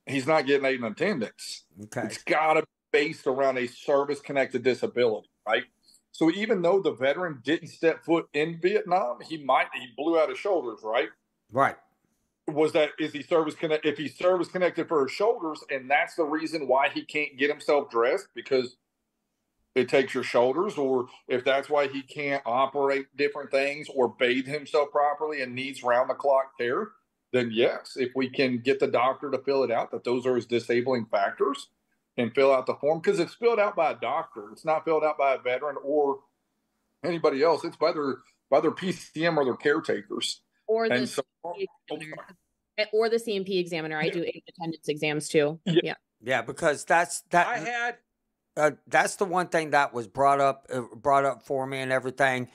he's not getting aid and attendance. Okay. It's got to be based around a service connected disability, right? So even though the veteran didn't step foot in Vietnam, he blew out his shoulders, right? Right. Is he service connected? If he's service connected for his shoulders, and that's the reason why he can't get himself dressed because it takes your shoulders, or if that's why he can't operate different things or bathe himself properly and needs round the clock care, then yes, if we can get the doctor to fill it out, that those are his disabling factors, and fill out the form, because it's filled out by a doctor. It's not filled out by a veteran or anybody else. It's by their PCM or their caretakers. Or the CMP examiner. Or the CMP examiner. I do aid attendance exams too. Yeah, because that's the one thing that was brought up for me and everything.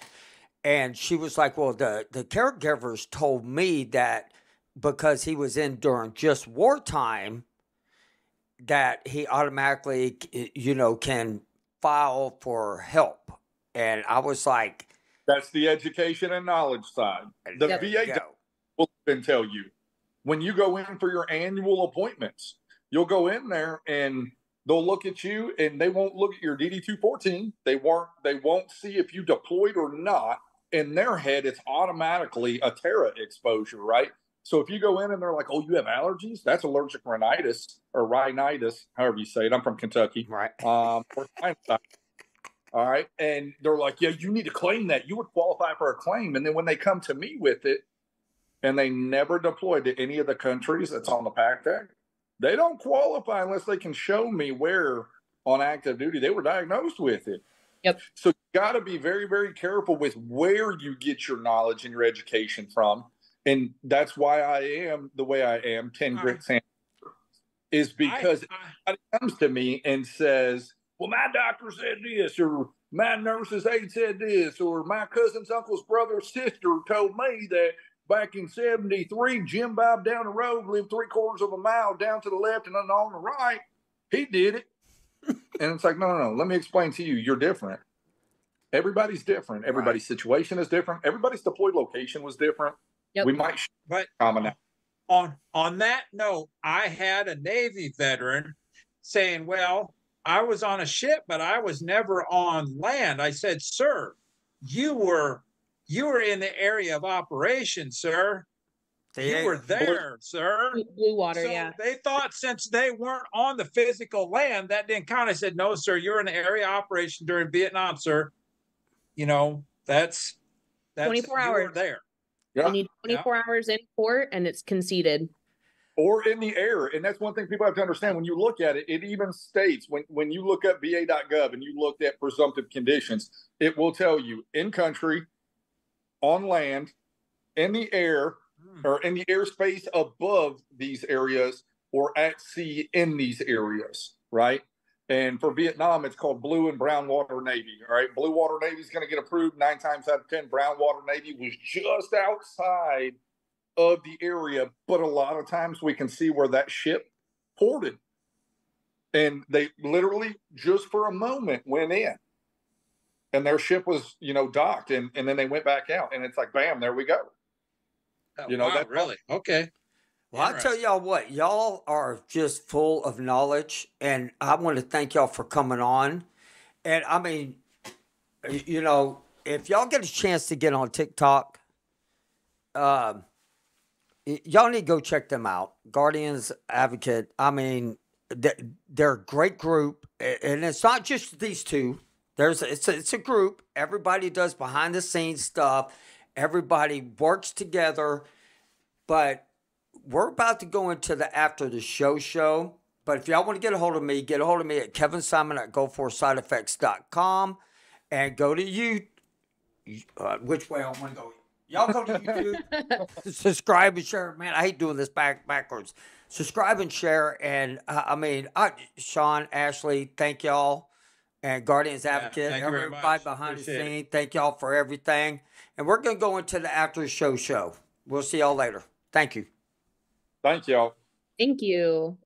And she was like, well, the caregivers told me that because he was in during just wartime, that he automatically, can file for help. And I was like, that's the education and knowledge side. The VA will then tell you, when you go in for your annual appointments, you'll go in there and they'll look at you, and they won't look at your DD-214. They won't see if you deployed or not. In their head, it's automatically a Terra exposure, right? So if you go in and they're like, oh, you have allergies? That's allergic rhinitis or rhinitis, however you say it. I'm from Kentucky. Right. All right. And they're like, yeah, you need to claim that. You would qualify for a claim. And then when they come to me with it, and they never deployed to any of the countries that's on the PACT Act, they don't qualify unless they can show me where on active duty they were diagnosed with it. Yep. So you got to be very, very careful with where you get your knowledge and your education from. And that's why I am the way I am, 10 grit sand. is because somebody comes to me and says, well, my doctor said this, or my nurse's aide said this, or my cousin's uncle's brother's sister told me that back in 73, Jim Bob down the road lived 3/4 of a mile down to the left and then on the right. He did it. And it's like, no. Let me explain to you. You're different. Everybody's different. Everybody's situation is different. Everybody's deployed location was different. Yep. We might But common. on that note, I had a Navy veteran saying, well, I was on a ship, but I was never on land. I said, sir, you were in the area of operation, sir. You were there, sir. Blue water, so yeah. They thought since they weren't on the physical land, that didn't count. I said, no, sir, you're in the area of operation during Vietnam, sir. You know, that's 24 hours. You were there. Yeah. You need 24 hours in port and it's conceded. Or in the air. And that's one thing people have to understand. When you look at it, it even states when you look up VA.gov and you looked at presumptive conditions, it will tell you in country, on land, in the air, or in the airspace above these areas, or at sea in these areas, right? And for Vietnam, it's called Blue and Brown Water Navy, all right? Blue Water Navy is going to get approved 9 times out of 10. Brown Water Navy was just outside of the area, but a lot of times we can see where that ship ported. And they literally just for a moment went in. And their ship was, docked, and then they went back out. And it's like, bam, there we go. Wow, that really? Okay. Well, I'll tell y'all what, y'all are just full of knowledge, and I want to thank y'all for coming on. And I mean, if y'all get a chance to get on TikTok, y'all need to go check them out. Guardians Advocate. I mean, they're a great group, and it's not just these two. It's a group. Everybody does behind the scenes stuff. Everybody works together, but we're about to go into the after the show. But if y'all want to get a hold of me at kevinsimon@go4sideeffects.com and go to you. Which way I want to go? Y'all go to YouTube, subscribe and share. Man, I hate doing this backwards. Subscribe and share. And Sean, Ashley, thank y'all. And Guardians Advocate, everybody behind the scene. Thank y'all for everything. And we're going to go into the after show. We'll see y'all later. Thank you. Thank y'all. Thank you.